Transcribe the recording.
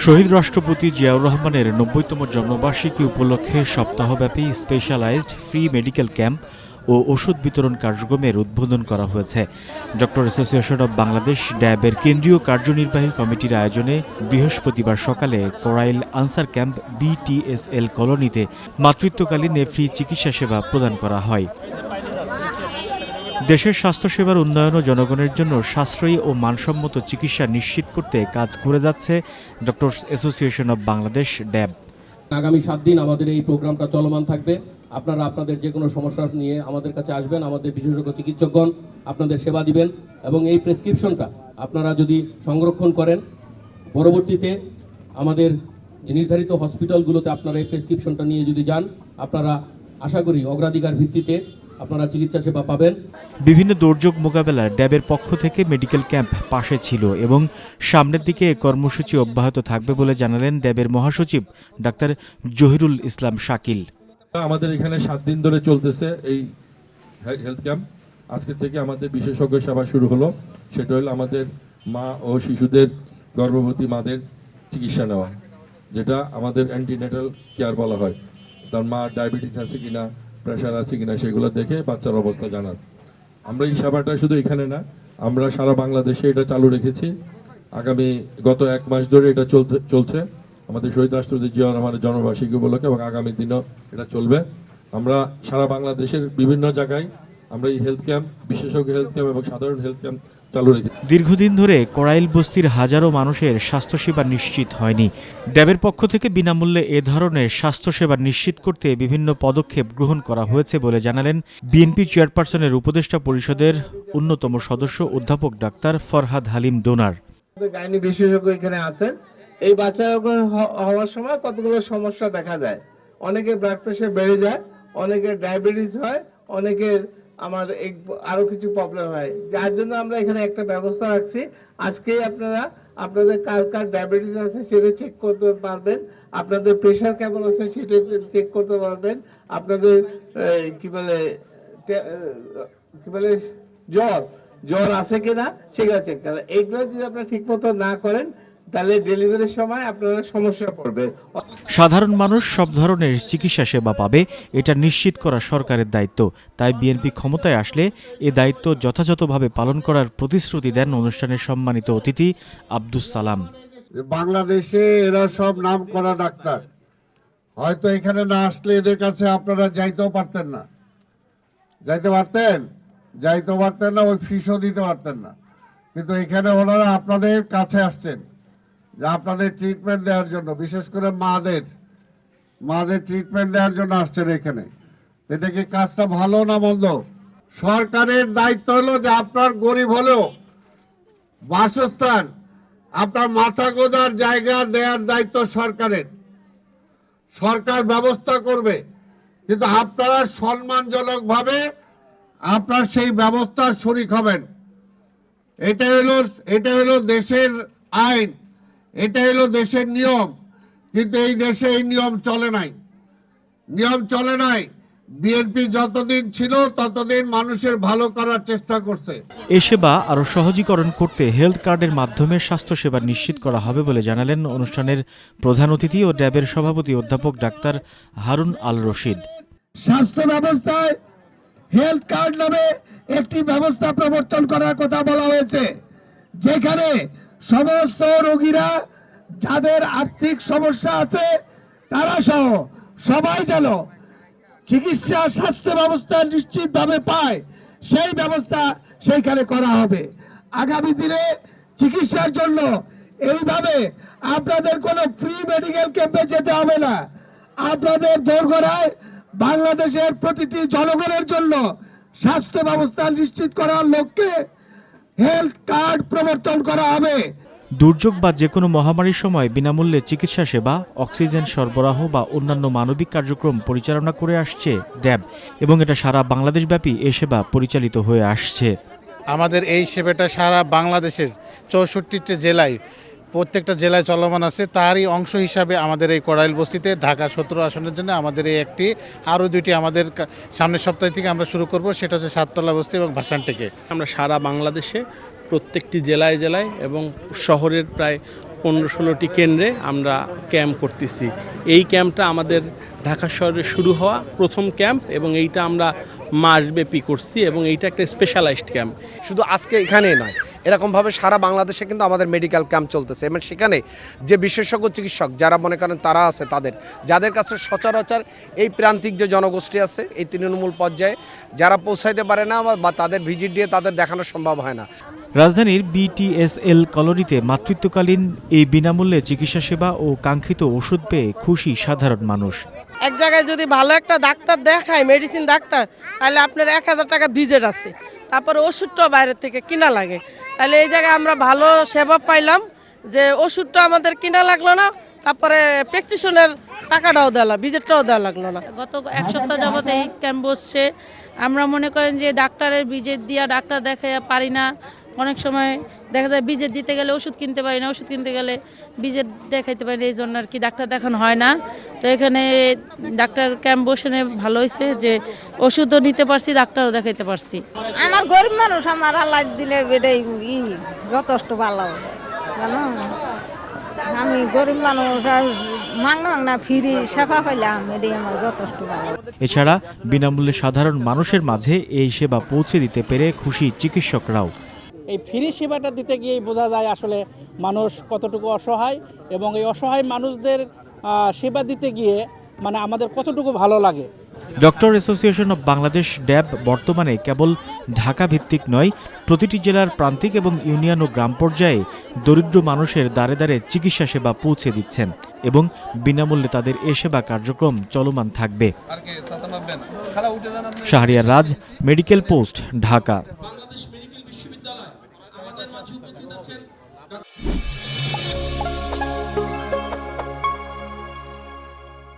শহীদ রাষ্ট্রপতি জিয়াউর রহমানের ৯০তম জন্মবার্ষিকী উপলক্ষে সপ্তাহব্যাপী স্পেশালাইজড ফ্রি মেডিকেল ক্যাম্প ও ওষুধ বিতরণ কার্যক্রমের উদ্বোধন করা হয়েছে। ডক্টর অ্যাসোসিয়েশন অব বাংলাদেশ ড্যাবের কেন্দ্রীয় কার্যনির্বাহী কমিটির আয়োজনে বৃহস্পতিবার সকালে করাইল আনসার ক্যাম্প BTSL কলোনিতে মাতৃত্বকালীন ফ্রি চিকিৎসা সেবা প্রদান করা হয়। দেশের স্বাস্থ্যসেবার উন্নয়ন ও জনগণের জন্য সাশ্রয়ী ও মানসম্মত চিকিৎসা নিশ্চিত করতে কাজ করে যাচ্ছে ডক্টর অ্যাসোসিয়েশন অব বাংলাদেশ ড্যাব। আগামী 7 দিন আমাদের এই প্রোগ্রামটা চলমান থাকবে। আপনারা আপনাদের যে কোনো সমস্যা নিয়ে আমাদের কাছে আসবেন, আমাদের বিশেষজ্ঞ চিকিৎসকগণ আপনাদের সেবা দিবেন এবং এই প্রেসক্রিপশনটা আপনারা যদি সংরক্ষণ করেন, পরবর্তীতে আমাদের নির্ধারিত হসপিটালগুলোতে আপনারা এই প্রেসক্রিপশনটা নিয়ে যদি যান, আপনারা আশা করি অগ্রাধিকার ভিত্তিতে আপনারা চিকিৎসা সেবা পাবেন। বিভিন্ন দুর্যোগ মোকাবেলায় ড্যাবের পক্ষ থেকে মেডিকেল ক্যাম্প পাশে ছিল এবং সামনের দিকে কর্মসূচি অব্যাহত থাকবে বলে জানালেন ড্যাবের মহাসচিব ডাক্তার জহিরুল ইসলাম শাকিল। আমাদের এখানে 7 দিন ধরে চলতেছে এই হেলথ ক্যাম্প। আজকে থেকে আমাদের বিশেষজ্ঞ সেবা শুরু হলো। সেটা হলো আমাদের মা ও শিশুদের, গর্ভবতী মাদের চিকিৎসা নেওয়া, যেটা আমাদের অ্যান্টিনেটাল কেয়ার বলা হয়। তার মা ডায়াবেটিস আছে কিনা, প্রেশার আছে কিনা সেগুলো দেখে বাচ্চার অবস্থা জানার। আমরা এই সেবাটা শুধু এখানে না, আমরা সারা বাংলাদেশে এটা চালু রেখেছি। গত 1 মাস ধরে এটা চলছে আমাদের শহীদ রাষ্ট্রপতি জিয়াউর রহমানের জন্মবার্ষিকী উপলক্ষে, এবং আগামী দিনও এটা চলবে। আমরা সারা বাংলাদেশের বিভিন্ন জায়গায় আমরা এই হেলথ ক্যাম্প, বিশেষজ্ঞ হেলথ ক্যাম্প এবং সাধারণ হেলথ ক্যাম্প চালু রেখেছি। দীর্ঘদিন ধরে করাইল বস্তির হাজারো মানুষের স্বাস্থ্যসেবা নিশ্চিত হয়নি। ড্যাবের পক্ষ থেকে বিনামূল্যে এ ধরনের স্বাস্থ্যসেবা নিশ্চিত করতে বিভিন্ন পদক্ষেপ গ্রহণ করা হয়েছে বলে জানালেন বিএনপি চেয়ারপারসনের উপদেষ্টা পরিষদের অন্যতম সদস্য অধ্যাপক doctor Farhad Halim donor. Gynae বিশেষজ্ঞ এখানে আছেন। এই বাচ্চা হওয়ার সময় কতগুলো সমস্যা দেখা যায়। অনেকের ব্লাড প্রেশার বেড়ে যায়, অনেকের ডায়াবেটিস হয়, অনেকের আরো কিছু প্রবলেম হয়, যার জন্য আমরা এখানে একটা ব্যবস্থা রাখছি। আজকে আপনারা আপনাদের কার কার ডায়াবেটিস আছে সেটা চেক করতে পারবেন, আপনাদের প্রেশার কেমন আছে সেটা চেক করতে পারবেন, আপনাদের কি বলে জ্বর আছে কিনা সেগুলো চেক করেন। এইগুলো যদি আপনারা ঠিক মতো না করেন তাহলে ডেলিভারির সময় আপনারা সমস্যা পড়বে। সাধারণ মানুষ সব ধরনের চিকিৎসা সেবা পাবে, এটা নিশ্চিত করা সরকারের দায়িত্ব। তাই বিএনপি ক্ষমতায় আসলে এ দায়িত্ব যথাযথভাবে পালন করার প্রতিশ্রুতি দেন অনুষ্ঠানের সম্মানিত অতিথি আব্দুস সালাম। বাংলাদেশে এরা সব নাম করা ডাক্তার, হয়তো এখানে না আসলে এদের কাছে আপনারা যাইতেও পারতেন না, ওই ফিসও দিতে পারতেন না। কিন্তু এখানে ওনারা আপনাদের কাছে আসছেন যে আপনাদের ট্রিটমেন্ট দেওয়ার জন্য, বিশেষ করে মাদের ট্রিটমেন্ট দেওয়ার জন্য আসছেন এখানে। এটা কি কাজটা ভালো না মন্দ? সরকারের দায়িত্ব হলো যে আপনার গরিব হলেও বাসস্থান, আপনার মাথা গোঁজার জায়গা দেওয়ার দায়িত্ব সরকারের। সরকার ব্যবস্থা করবে, কিন্তু আপনারা সম্মানজনকভাবে আপনার সেই ব্যবস্থার শরিক হবেন। এটা হলো দেশের আইন, এটা হলো দেশের নিয়ম। কিন্তু এই দেশে এই নিয়ম চলে নাই। বিএনপি যতদিন ছিল ততদিন মানুষের ভালো করার চেষ্টা করছে। এ সেবা আরও সহজীকরণ করতে হেলথ কার্ডের মাধ্যমে স্বাস্থ্যসেবা নিশ্চিত করা হবে বলে জানালেন অনুষ্ঠানের প্রধান অতিথি ও ড্যাবের সভাপতি অধ্যাপক ডাক্তার হারুন আল রশিদ। স্বাস্থ্য ব্যবস্থায় হেলথ কার্ড নামে একটি ব্যবস্থা প্রবর্তন করার কথা বলা হয়েছে, যেখানে সমস্ত রোগীরা যাদের আর্থিক সমস্যা আছে তারা সহ সবাই যেন চিকিৎসা স্বাস্থ্য ব্যবস্থা নিশ্চিতভাবে পায়, সেই ব্যবস্থা সেইখানে করা হবে। আগামী দিনে চিকিৎসার জন্য এইভাবে আপনাদের কোনো ফ্রি মেডিকেল ক্যাম্পে যেতে হবে না। আপনাদের দোরগোড়ায় বাংলাদেশের প্রতিটি জনগণের জন্য স্বাস্থ্য ব্যবস্থা নিশ্চিত করার লক্ষ্যে হেলথ কার্ড প্রবর্তন করা হবে। দুর্যোগ বা যে কোনো মহামারীর সময় বিনামূল্যে চিকিৎসা সেবা, অক্সিজেন সরবরাহ বা অন্যান্য মানবিক কার্যক্রম পরিচালনা করে আসছে ড্যাব, এবং এটা সারা বাংলাদেশব্যাপী এ সেবা পরিচালিত হয়ে আসছে। আমাদের এই সেবাটা সারা বাংলাদেশের 64টি জেলায়, প্রত্যেকটা জেলায় চলমান আছে। তারই অংশ হিসাবে আমাদের এই করাইল বস্তিতে ঢাকা 17 আসনের জন্য আমাদের এই একটি, আরও 2টি আমাদের সামনের সপ্তাহ থেকে আমরা শুরু করব। সেটা হচ্ছে সাততলা বস্তি এবং ভাসানটেকে। আমরা সারা বাংলাদেশে প্রত্যেকটি জেলায় এবং শহরের প্রায় 15-16টি কেন্দ্রে আমরা ক্যাম্প করতেছি। এই ক্যাম্পটা আমাদের ঢাকা শহরে শুরু হওয়া প্রথম ক্যাম্প এবং এইটা আমরা মাসব্যাপী করছি এবং এইটা একটা স্পেশালাইজড ক্যাম্প। শুধু আজকে এখানেই নয়, এরকমভাবে সারা বাংলাদেশে কিন্তু আমাদের মেডিকেল ক্যাম্প চলতেছে এবং সেখানে যে বিশেষজ্ঞ চিকিৎসক যারা মনে করেন তারা আছে, যাদের কাছে সচরাচর এই প্রান্তিক যে জনগোষ্ঠী আছে এই তৃণমূল পর্যায়ে যারা পৌঁছাইতে পারে না বা তাদের ভিজিট দিয়ে তাদের দেখানো সম্ভব হয় না। রাজধানীর বিটিএসএল কলোনিতে মাতৃত্বকালীন এই বিনামূল্যে চিকিৎসা সেবা ও কাঙ্ক্ষিত ওষুধ পেয়ে খুশি সাধারণ মানুষ। এক জায়গায় যদি ভালো একটা ডাক্তার দেখায়, মেডিসিন ডাক্তার, তাহলে আপনার 1000 টাকা ভিজিট আছে, তারপরে ওষুধটাও বাইরের থেকে কিনা লাগে। তাহলে এই জায়গায় আমরা ভালো সেবা পাইলাম যে ওষুধটা আমাদের কিনা লাগলো না, তারপরে প্রেসক্রিপশনের টাকাটাও দেওয়া, ভিজিটটাও দেওয়া লাগলো না। গত 1 সপ্তাহ যাবত এই ক্যাম্প বসছে। আমরা মনে করেন যে ডাক্তারের ভিজিট দিয়া ডাক্তার দেখাইয়া পারি না, অনেক সময় দেখা যায় ভিজিট দিতে গেলে ওষুধ কিনতে পারি না, ওষুধ কিনতে গেলে ভিজিট দেখাইতে পারি না, এই জন্য আর কি ডাক্তার দেখানো হয় না। তো এখানে ডাক্তার ক্যাম্প বসে ভালো হয়েছে যে ওষুধও নিতে পারছি, ডাক্তারও দেখাইতে পারছি। আমার গরিব মানুষ, আমার আল্লাহ দিলে এটাই যথেষ্ট ভালো, জানো আমি গরিব মানুষ, মাংনা ফিরি সেবা পাইলাম, এটাই আমার যথেষ্ট ভালো। এছাড়া বিনামূল্যে সাধারণ মানুষের মাঝে এই সেবা পৌঁছে দিতে পেরে খুশি চিকিৎসকরাও। এই ফ্রি সেবাটা দিতে গিয়েই বোঝা যায় আসলে মানুষ কতটুকু অসহায় এবং এই অসহায় মানুষদের সেবা দিতে গিয়ে মানে আমাদের কতটুকু ভালো লাগে। ডক্টর অ্যাসোসিয়েশন অব বাংলাদেশ ড্যাব বর্তমানে কেবল ঢাকা ভিত্তিক নয়, প্রতিটি জেলার প্রান্তিক এবং ইউনিয়ন ও গ্রাম পর্যায়ে দরিদ্র মানুষের দ্বারে দ্বারে চিকিৎসা সেবা পৌঁছে দিচ্ছেন এবং বিনামূল্যে তাদের এ সেবা কার্যক্রম চলমান থাকবে। শাহরিয়ার রাজ, মেডিকেল পোস্ট, ঢাকা।